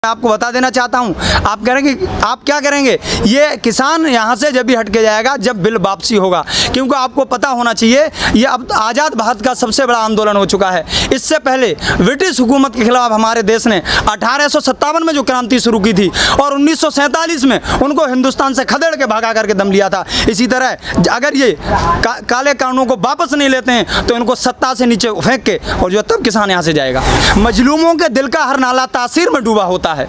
आपको बता देना चाहता हूं, आप करेंगे, आप क्या करेंगे, ये किसान यहां से जब भी हट के जाएगा जब बिल वापसी होगा, क्योंकि आपको पता होना चाहिए ये अब आज़ाद भारत का सबसे बड़ा आंदोलन हो चुका है। इससे पहले ब्रिटिश हुकूमत के खिलाफ हमारे देश ने 1857 में जो क्रांति शुरू की थी और 1947 में उनको हिंदुस्तान से खदेड़ के भगा करके दम लिया था। इसी तरह अगर ये काले कानूनों को वापस नहीं लेते हैं तो इनको सत्ता से नीचे फेंक के और जो तब किसान यहाँ से जाएगा। मजलूमों के दिल का हर नाला तासीर में डूबा होता है,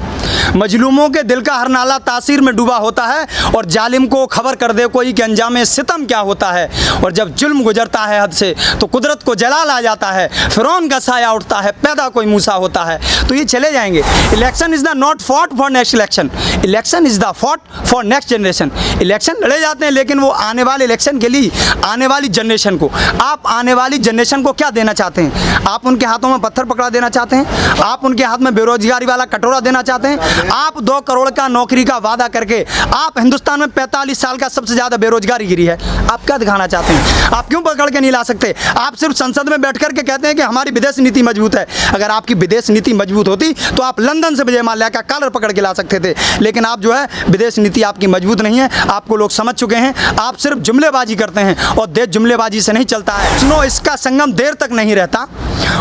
मजलूमों के दिल का हर नाला तासीर में डूबा होता है और जालिम को खबर कर दे कोई कि अंजाम सितम क्या होता है। और जब जुल्म गुजरता है हद से तो कुदरत को जलाल आ जाता है, फिरौन का साया उठता है, पैदा कोई मूसा होता है। तो ये चले जाएंगे। Election is the not fought for next election, election is the fought for next generation. Election लड़े जाते हैं लेकिन वो आने वाले इलेक्शन के लिए आने वाली जनरेशन को, आप आने वाली जनरेशन को क्या देना चाहते हैं? आप उनके हाथों में पत्थर पकड़ा देना चाहते हैं? आप उनके हाथ में बेरोजगारी वाला कटोरा देना चाहते हैं? आप 2 करोड़ का नौकरी का वादा करके आप हिंदुस्तान में 45 साल का सबसे ज़्यादा बेरोजगारी गिरी है, आप क्या दिखाना चाहते हैं? आप क्यों पकड़ के नहीं ला सकते? आप सिर्फ संसद में बैठ कर के कहते हैं कि हमारी विदेश नीति मजबूत है। अगर आपकी विदेश नीति मजबूत होती तो आप लंदन से विजय माल्या का कॉलर पकड़ के ला सकते थे, लेकिन आप जो है विदेश नीति आपकी मजबूत नहीं है। आपको लोग समझ चुके हैं, आप सिर्फ जुमलेबाजी करते हैं और देश जुमलेबाजी से नहीं चलता है। हुस्नो इश्क का संगम देर तक नहीं रहता,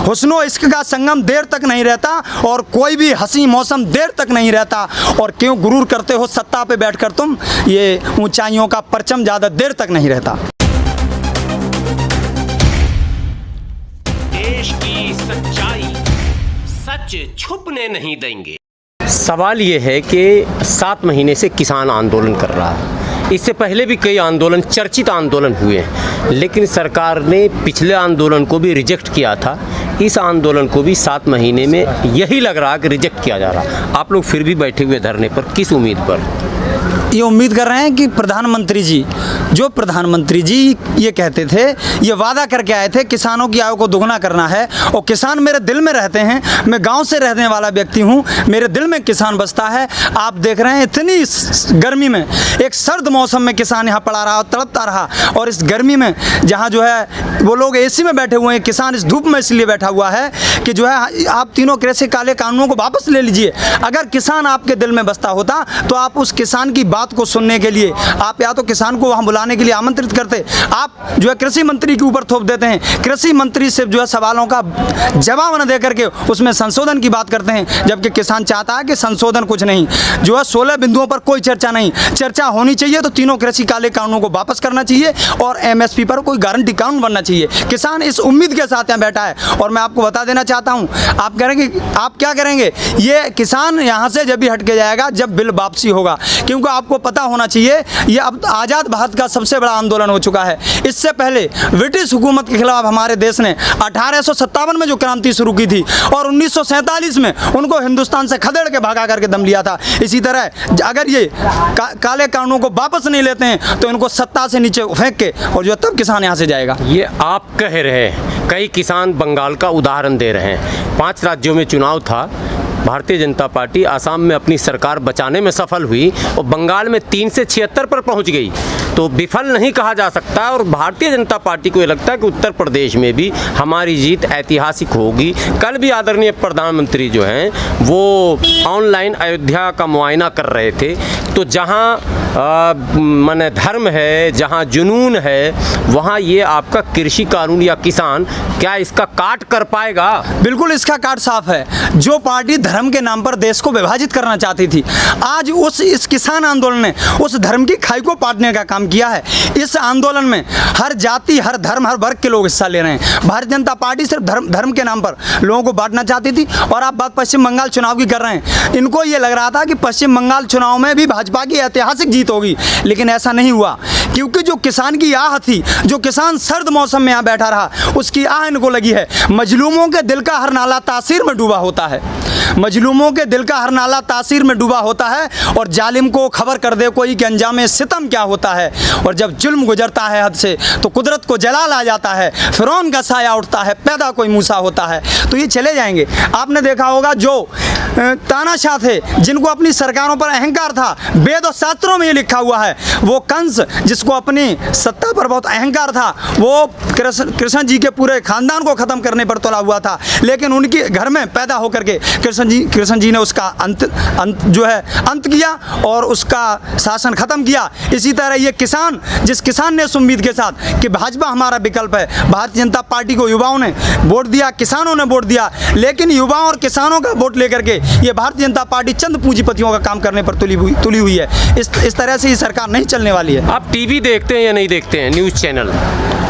हुस्नो इश्क का संगम देर तक नहीं रहता और कोई भी हंसी मौसम देर तक नहीं रहता। और क्यों गुरूर करते हो सत्ता पे बैठकर तुम, ये ऊंचाइयों का परचम ज़्यादा देर तक नहीं रहता। देश की सच्चाई सच छुपने नहीं देंगे। सवाल ये है कि 7 महीने से किसान आंदोलन कर रहा है। इससे पहले भी कई आंदोलन, चर्चित आंदोलन हुए हैं, लेकिन सरकार ने पिछले आंदोलन को भी रिजेक्ट किया था। इस आंदोलन को भी 7 महीने में यही लग रहा है कि रिजेक्ट किया जा रहा। आप लोग फिर भी बैठे हुए धरने पर, किस उम्मीद पर? ये उम्मीद कर रहे हैं कि प्रधानमंत्री जी, जो प्रधानमंत्री जी ये कहते थे, ये वादा करके आए थे किसानों की आय को दोगुना करना है और किसान मेरे दिल में रहते हैं। मैं गांव से रहने वाला व्यक्ति हूं, मेरे दिल में किसान बसता है। आप देख रहे हैं इतनी गर्मी में, एक सर्द मौसम में किसान यहाँ पड़ा रहा, तड़पता रहा, और इस गर्मी में जहाँ जो है वो लोग एसी में बैठे हुए हैं, किसान इस धूप में इसलिए बैठा हुआ है कि जो है आप तीनों कृषि काले कानूनों को वापस ले लीजिए। अगर किसान आपके दिल में बसता होता तो आप उस किसान की बात को सुनने के लिए आप या तो किसान को वहाँ बुलाने के लिए आमंत्रित करते। आप जो है कृषि मंत्री के ऊपर थोप देते हैं, कृषि मंत्री से जो है सवालों का जवाब न दे करके उसमें संशोधन की बात करते हैं, जबकि किसान चाहता है कि संशोधन कुछ नहीं, जो है 16 बिंदुओं पर कोई चर्चा नहीं। चर्चा होनी चाहिए तो तीनों कृषि काले कानूनों को वापस करना चाहिए और MSP पर कोई गारंटी कानून बनना चाहिए। किसान इस उम्मीद के साथ यहाँ बैठा है और मैं आपको बता देना चाहता हूँ, आप करेंगे, आप क्या करेंगे, ये किसान यहाँ से जब भी हट के जाएगा जब बिल वापसी होगा, क्योंकि आपको पता होना चाहिए ये अब आज़ाद भारत का सबसे बड़ा आंदोलन हो चुका है। इससे पहले ब्रिटिश हुकूमत के खिलाफ हमारे देश ने 1857 में जो क्रांति शुरू की थी और 1947 में उनको हिंदुस्तान से खदेड़ के भगा करके दम लिया था। इसी तरह अगर ये काले कानूनों को वापस नहीं लेते हैं तो इनको सत्ता से नीचे फेंक के और जो तब किसान यहाँ से जाएगा। ये आप कह रहे हैं, कई किसान बंगाल का उदाहरण दे रहे हैं। 5 राज्यों में चुनाव था, भारतीय जनता पार्टी आसाम में अपनी सरकार बचाने में सफल हुई और बंगाल में 3 से 76 पर पहुंच गई, तो विफल नहीं कहा जा सकता। और भारतीय जनता पार्टी को ये लगता है कि उत्तर प्रदेश में भी हमारी जीत ऐतिहासिक होगी। कल भी आदरणीय प्रधानमंत्री जो हैं वो ऑनलाइन अयोध्या का मुआयना कर रहे थे, तो जहाँ माने धर्म है, जहाँ जुनून है, वहाँ ये आपका कृषि कानून या किसान क्या इसका काट कर पाएगा? बिल्कुल इसका काट साफ है। जो पार्टी धर्म के नाम पर देश को विभाजित करना चाहती थी, आज इस किसान आंदोलन ने उस धर्म की खाई को पाटने का काम किया है। इस आंदोलन में हर जाति, हर धर्म, हर वर्ग के लोग हिस्सा ले रहे हैं। भारतीय जनता पार्टी सिर्फ धर्म के नाम पर लोगों को बांटना चाहती थी। और आप बात पश्चिम बंगाल चुनाव की कर रहे हैं, इनको ये लग रहा था कि पश्चिम बंगाल चुनाव में भी भाजपा की ऐतिहासिक जीत होगी, लेकिन ऐसा नहीं हुआ, क्योंकि जो किसान की आह थी, जो किसान सर्द मौसम में यहाँ बैठा रहा, उसकी आह इनको लगी है। मजलूमों के दिल का हर नाला तासीर में डूबा होता है, मजलूमों के दिल का हर नाला तासीर में डूबा होता है और जालिम को खबर कर दे कोई कि अंजाम सितम क्या होता है। और जब जुल्म गुजरता है हद से तो कुदरत को जलाल आ जाता है, फिरौन का साया उठता है, पैदा कोई मूसा होता है। तो ये चले जाएंगे। आपने देखा होगा जो तानाशाह थे, जिनको अपनी सरकारों पर अहंकार था, वेद और शास्त्रों में ये लिखा हुआ है, वो कंस जिसको अपनी सत्ता पर बहुत अहंकार था, वो कृष्ण जी के पूरे खानदान को ख़त्म करने पर तुला हुआ था, लेकिन उनके घर में पैदा होकर के कृष्ण कृष्ण जी ने उसका अंत किया और उसका शासन खत्म किया। इसी तरह ये किसान, जिस किसान ने इस उम्मीद के साथ कि भाजपा हमारा विकल्प है, भारतीय जनता पार्टी को युवाओं ने वोट दिया, किसानों ने वोट दिया, लेकिन युवाओं और किसानों का वोट लेकर के ये भारतीय जनता पार्टी चंद पूंजीपतियों का काम करने पर तुली हुई है। इस तरह से ये सरकार नहीं चलने वाली है। आप टीवी देखते हैं या नहीं देखते हैं, न्यूज़ चैनल?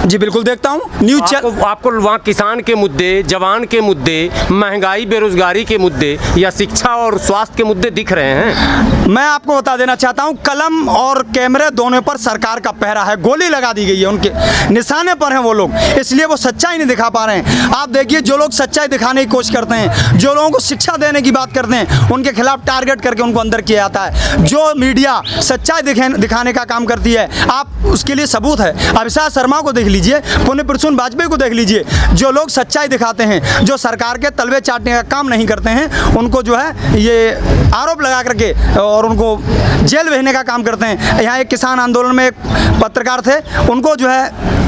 जी बिल्कुल देखता हूँ न्यूज़ चैनल। आपको वहाँ किसान के मुद्दे, जवान के मुद्दे, महंगाई बेरोजगारी के मुद्दे या शिक्षा और स्वास्थ्य के मुद्दे दिख रहे हैं? मैं आपको बता देना चाहता हूँ, कलम और कैमरे दोनों पर सरकार का पहरा है, गोली लगा दी गई है, उनके निशाने पर हैं वो लोग, इसलिए वो सच्चाई नहीं दिखा पा रहे हैं। आप देखिए, जो लोग सच्चाई दिखाने की कोशिश करते हैं, जो लोगों को शिक्षा देने की बात करते हैं, उनके खिलाफ टारगेट करके उनको अंदर किया जाता है। जो मीडिया सच्चाई दिखाने का काम करती है, आप उसके लिए सबूत है। अभिषेक शर्मा को देख लीजिए, पुण्य प्रसून वाजपेयी को देख लीजिए। जो लोग सच्चाई दिखाते हैं, जो सरकार के तलवे चाटने का काम नहीं करते हैं, उनको जो है ये आरोप लगा करके और उनको जेल भेजने का काम करते हैं। यहाँ एक किसान आंदोलन में एक पत्रकार थे, उनको जो है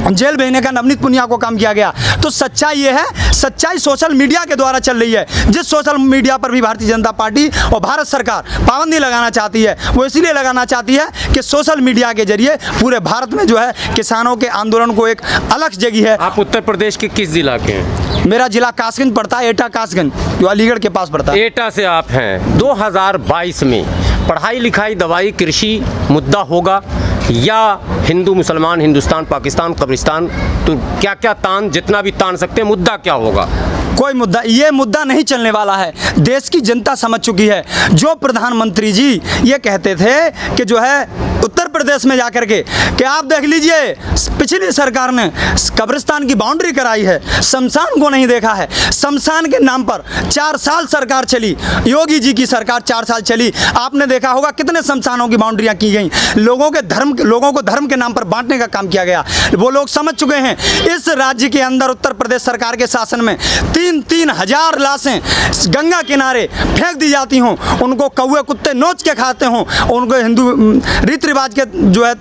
जेल भेजने का नवनीत पुनिया को काम किया गया। तो सच्चाई ये है, सच्चाई सोशल मीडिया के द्वारा चल रही है। जिस सोशल मीडिया पर भी भारतीय जनता पार्टी और भारत सरकार पाबंदी लगाना चाहती है, वो इसलिए लगाना चाहती है कि सोशल मीडिया के जरिए पूरे भारत में जो है किसानों के आंदोलन को एक अलग जगह है। आप उत्तर प्रदेश के किस जिला के हैं? मेरा जिला कासगंज पड़ता है, एटा कासगंज, जो अलीगढ़ के पास पड़ता है। एटा से आप हैं। 2022 में पढ़ाई लिखाई, दवाई, कृषि मुद्दा होगा या हिंदू मुसलमान, हिंदुस्तान पाकिस्तान, कब्रिस्तान, तो क्या क्या तान, जितना भी तान सकते हैं, मुद्दा क्या होगा? कोई मुद्दा, ये मुद्दा नहीं चलने वाला है। देश की जनता समझ चुकी है। जो प्रधानमंत्री जी ये कहते थे कि जो है उत्तर प्रदेश में जाकर के कि आप देख लीजिए, पिछली सरकार ने कब्रिस्तान की बाउंड्री कराई है, शमशान को नहीं देखा है। शमशान के नाम पर 4 साल सरकार चली, योगी जी की सरकार 4 साल चली। आपने देखा होगा कितने शमशानों की बाउंड्रियां की गई। लोगों को धर्म के नाम पर बांटने का काम किया गया। वो लोग समझ चुके हैं। इस राज्य के अंदर उत्तर प्रदेश सरकार के शासन में 3-3 हजार लाशें गंगा किनारे फेंक दी जाती हों, उनको कौवे कुत्ते नोच के खाते हों, उनको हिंदू रीति रिवाज के जो है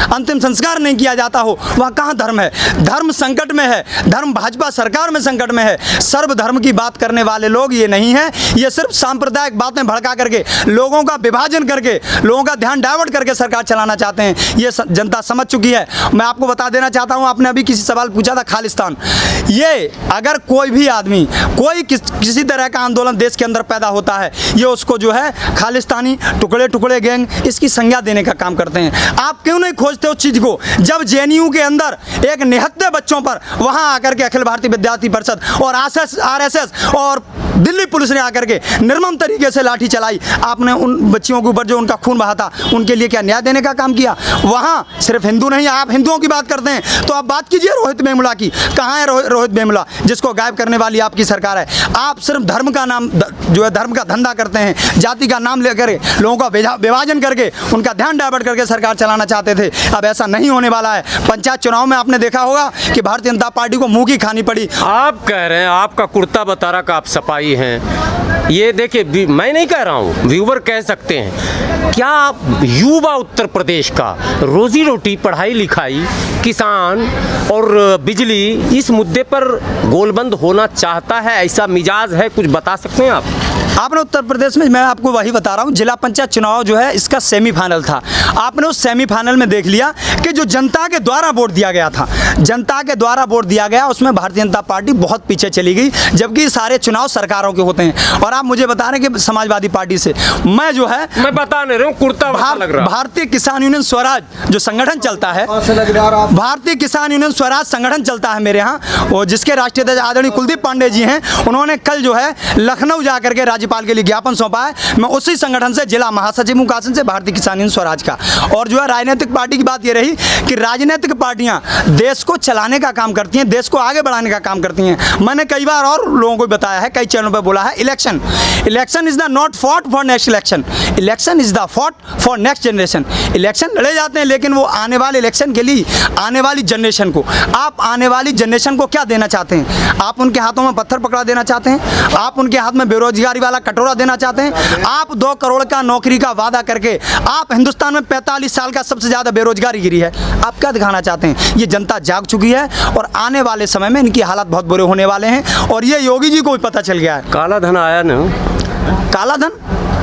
अंतिम संस्कार नहीं किया जाता हो, वहाँ कहाँ धर्म है? धर्म संकट में है, धर्म भाजपा सरकार में संकट में है। सर्वधर्म की बात करने वाले लोग ये नहीं है, ये सिर्फ सांप्रदायिक बातें भड़का करके, लोगों का विभाजन करके, लोगों का ध्यान डाइवर्ट करके सरकार चलाना चाहते हैं। ये जनता समझ चुकी है। मैं आपको बता देना चाहता हूँ, आपने अभी किसी सवाल पूछा था खालिस्तान, ये अगर कोई भी आदमी कोई किसी तरह का आंदोलन देश के अंदर पैदा होता है, ये उसको जो है खालिस्तानी, टुकड़े टुकड़े गैंग, इसकी संज्ञा देने का काम करते हैं। आप क्यों नहीं खोजते उस चीज़ को? जब जेएनयू के अंदर एक निहत्थे बच्चों पर वहां आकर के अखिल भारतीय विद्यार्थी परिषद और आरएसएस और दिल्ली पुलिस ने आकर के निर्मम तरीके से लाठी चलाई, आपने उन बच्चियों के ऊपर जो उनका खून बहा था, उनके लिए क्या न्याय देने का काम किया? वहाँ सिर्फ हिंदू नहीं, आप हिंदुओं की बात करते हैं तो आप बात कीजिए रोहित वेमुला की। कहाँ है रोहित वेमुला, जिसको गायब करने वाली आपकी सरकार है? आप सिर्फ धर्म का नाम जो है धर्म का धंधा करते हैं, जाति का नाम लेकर लोगों का विभाजन करके उनका ध्यान डाइवर्ट करके सरकार चलाना चाहते थे। अब ऐसा नहीं होने वाला है। पंचायत चुनाव में आपने देखा होगा कि भारतीय जनता पार्टी को मुंह की खानी पड़ी। आप कह रहे हैं आपका कुर्ता बतारा का आप सपाई हैं, ये देखिए मैं नहीं कह रहा हूँ, व्यूवर कह सकते हैं। क्या युवा उत्तर प्रदेश का रोजी रोटी, पढ़ाई लिखाई, किसान और बिजली, इस मुद्दे पर गोलबंद होना चाहता है? ऐसा मिजाज है, कुछ बता सकते हैं आप? आपने उत्तर प्रदेश में, मैं आपको वही बता रहा हूँ, जिला पंचायत चुनाव जो है इसका सेमीफाइनल था। आपने उस सेमीफाइनल में देख लिया कि जो जनता के द्वारा वोट दिया गया था, जनता के द्वारा वोट दिया गया, उसमें भारतीय जनता पार्टी बहुत पीछे चली गई, जबकि सारे चुनाव सरकारों के होते हैं। और आप मुझे बता रहे हैं कि समाजवादी पार्टी से मैं जो है, मैं बता नहीं रहा हूँ, कुर्ता लग रहा है। भारतीय किसान यूनियन स्वराज जो संगठन चलता है, भारतीय किसान यूनियन स्वराज संगठन चलता है मेरे यहाँ, और जिसके राष्ट्रीय अध्यक्ष आदरणीय कुलदीप पांडे जी हैं, उन्होंने कल जो है लखनऊ जाकर के राज्यपाल के लिए ज्ञापन सौंपा है। मैं उसी संगठन से जिला महासचिव हूँ कासन से, भारतीय किसान यूनियन स्वराज का। और जो है राजनीतिक पार्टी की बात ये रही कि राजनीतिक पार्टियां देश को चलाने का काम करती हैं, देश को आगे बढ़ाने का काम करती हैं। मैंने कई बार और लोगों को बताया है, कई चैनलों पर बोला है, election is the not fought for next election, election is the fought for next generation. Election लड़े जाते हैं, लेकिन वो आने वाले इलेक्शन के लिए आने वाली जनरेशन को, आप आने वाली जनरेशन को क्या देना चाहते हैं? आप उनके हाथों में पत्थर पकड़ा देना चाहते हैं? आप उनके हाथ में बेरोजगारी वाला कटोरा देना चाहते हैं? आप 2 करोड़ का नौकरी का वादा करके, आप हिंदुस्तान में 45 साल का सबसे ज़्यादा बेरोजगारी गिरी है, आप क्या दिखाना चाहते हैं? ये जनता जाग चुकी है और आने वाले समय में इनकी हालात बहुत बुरे होने वाले हैं, और ये योगी जी को भी पता चल गया है। काला धन आया ना, काला धन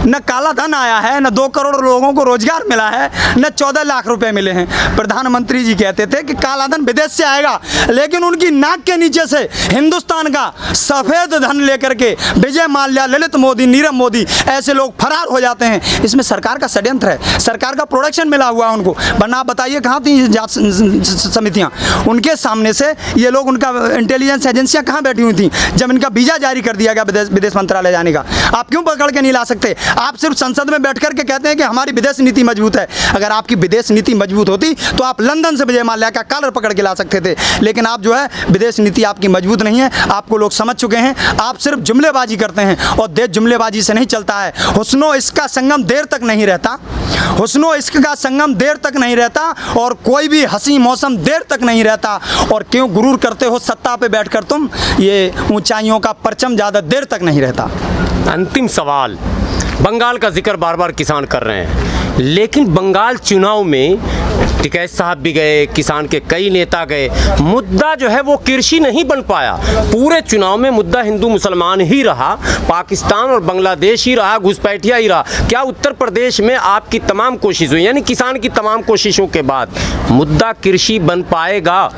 न काला धन आया है, न 2 करोड़ लोगों को रोजगार मिला है, न 14 लाख रुपए मिले हैं। प्रधानमंत्री जी कहते थे कि काला धन विदेश से आएगा, लेकिन उनकी नाक के नीचे से हिंदुस्तान का सफ़ेद धन लेकर के विजय माल्या, ललित मोदी, नीरव मोदी ऐसे लोग फरार हो जाते हैं। इसमें सरकार का षड्यंत्र है, सरकार का प्रोडक्शन मिला हुआ है उनको, वरना आप बताइए कहाँ थी जांच समितियाँ? उनके सामने से ये लोग, उनका इंटेलिजेंस एजेंसियाँ कहाँ बैठी हुई थी जब इनका वीज़ा जारी कर दिया गया विदेश मंत्रालय जाने का? आप क्यों पकड़ के नहीं ला सकते? आप सिर्फ संसद में बैठ कर के कहते हैं कि हमारी विदेश नीति मजबूत है। अगर आपकी विदेश नीति मजबूत होती तो आप लंदन से विजय माल्या का कॉलर पकड़ के ला सकते थे, लेकिन आप जो है विदेश नीति आपकी मजबूत नहीं है। आपको लोग समझ चुके हैं, आप सिर्फ जुमलेबाजी करते हैं, और देश जुमलेबाजी से नहीं चलता है। हुस्नो इश्क का संगम देर तक नहीं रहता, हुस्नो इश्क का संगम देर तक नहीं रहता, और कोई भी हंसी मौसम देर तक नहीं रहता। और क्यों गुरूर करते हो सत्ता पे बैठकर तुम? ये ऊंचाइयों का परचम ज़्यादा देर तक नहीं रहता। अंतिम सवाल, बंगाल का जिक्र बार बार किसान कर रहे हैं, लेकिन बंगाल चुनाव में टिकैत साहब भी गए, किसान के कई नेता गए, मुद्दा जो है वो कृषि नहीं बन पाया। पूरे चुनाव में मुद्दा हिंदू मुसलमान ही रहा, पाकिस्तान और बांग्लादेश ही रहा, घुसपैठिया ही रहा। क्या उत्तर प्रदेश में आपकी तमाम कोशिश हुई, यानी किसान की तमाम कोशिशों के बाद मुद्दा कृषि बन पाएगा?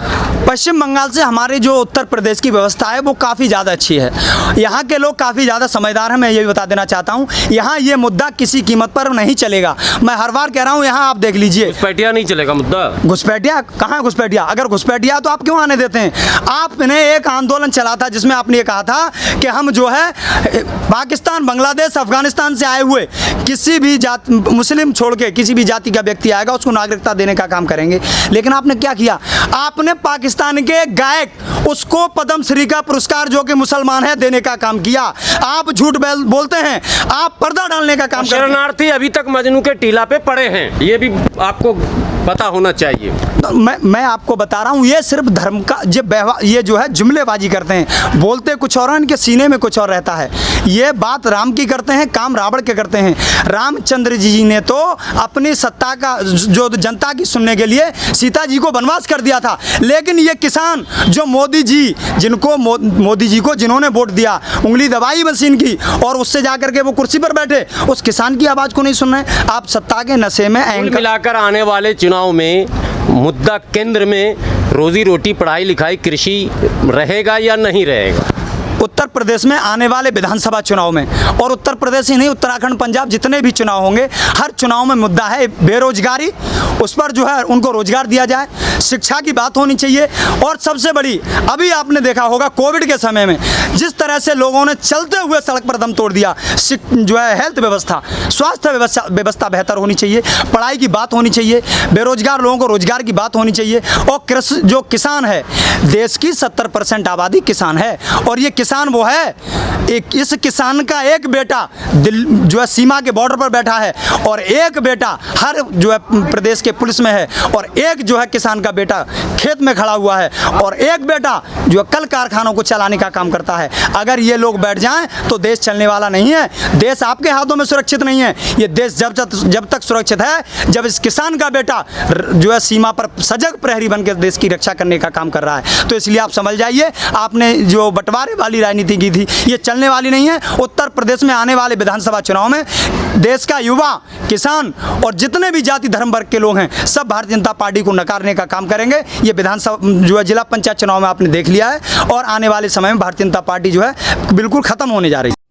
पश्चिम बंगाल से हमारे जो उत्तर प्रदेश की व्यवस्था है वो काफ़ी ज़्यादा अच्छी है। यहाँ के लोग काफ़ी ज़्यादा समझदार हैं, मैं ये भी बता देना चाहता हूँ। यहाँ ये मुद्दा किसी कीमत पर नहीं चलेगा। मैं हर बार कह रहा हूँ, यहाँ आप देख लीजिए, घुसपैठिया नहीं चलेगा मुद्दा। घुसपैठिया कहाँ? घुसपैठिया अगर घुसपैठिया तो आप क्यों आने देते हैं? आपने एक आंदोलन चला था जिसमें आपने ये कहा था कि हम जो है पाकिस्तान, बांग्लादेश, अफगानिस्तान से आए हुए किसी भी जात, मुस्लिम छोड़ के किसी भी जाति का व्यक्ति आएगा उसको नागरिकता देने का काम करेंगे। लेकिन आपने क्या किया? आपने पाकिस्तान के गायक, उसको पद्म श्री का पुरस्कार जो कि मुसलमान है देने का काम किया। आप झूठ बोलते हैं, आप पर्दा डालने का काम करते हैं। शरणार्थी अभी तक मजनू के टीला पे पड़े हैं, ये भी आपको पता होना चाहिए। तो मैं आपको बता रहा हूँ, ये सिर्फ धर्म का ये जो है जुमलेबाजी करते हैं, बोलते कुछ और, इनके सीने में कुछ और रहता है। ये बात राम की करते हैं, काम रावण के करते हैं। रामचंद्र जी ने तो अपनी सत्ता का जो जनता की सुनने के लिए सीता जी को वनवास कर दिया था, लेकिन ये किसान जो मोदी जी, मोदी जी को जिन्होंने वोट दिया, उंगली दबाई मशीन की और उससे जाकर के वो कुर्सी पर बैठे, उस किसान की आवाज़ को नहीं सुन रहे। आप सत्ता के नशे में एंकर मिलाकर आने वाले चुनाव में मुद्दा केंद्र में रोजी रोटी, पढ़ाई लिखाई, कृषि रहेगा या नहीं रहेगा? उत्तर प्रदेश में आने वाले विधानसभा चुनाव में, और उत्तर प्रदेश ही नहीं, उत्तराखंड, पंजाब, जितने भी चुनाव होंगे, हर चुनाव में मुद्दा है बेरोजगारी। उस पर जो है उनको रोजगार दिया जाए, शिक्षा की बात होनी चाहिए। और सबसे बड़ी, अभी आपने देखा होगा कोविड के समय में जिस तरह से लोगों ने चलते हुए सड़क पर दम तोड़ दिया, जो है हेल्थ व्यवस्था, स्वास्थ्य व्यवस्था बेहतर होनी चाहिए, पढ़ाई की बात होनी चाहिए, बेरोजगार लोगों को रोजगार की बात होनी चाहिए। और कृषि, जो किसान है, देश की 70% आबादी किसान है, और ये किसान वो है, इस किसान का एक बेटा जो है सीमा के बॉर्डर पर बैठा है, और एक बेटा हर जो है प्रदेश के पुलिस में है, और एक जो है किसान का बेटा खेत में खड़ा हुआ है, और एक बेटा जो है कल कारखानों को चलाने का काम करता है। अगर ये लोग बैठ जाएं तो देश चलने वाला नहीं है। देश आपके हाथों में सुरक्षित नहीं है। ये देश जब तक सुरक्षित है जब इस किसान का बेटा जो है सीमा पर सजग प्रहरी बनकर देश की रक्षा करने का काम कर रहा है। तो इसलिए आप समझ जाइए, आपने जो बंटवारे वाली राजनीति की थी ये चलने वाली नहीं है। उत्तर प्रदेश में आने वाले विधानसभा चुनाव में देश का युवा, किसान और जितने भी जाति धर्म वर्ग के लोग हैं, सब भारतीय जनता पार्टी को नकारने का काम करेंगे। ये विधानसभा जो है जिला पंचायत चुनाव में आपने देख लिया है, और आने वाले समय में भारतीय जनता पार्टी जो है बिल्कुल ख़त्म होने जा रही है।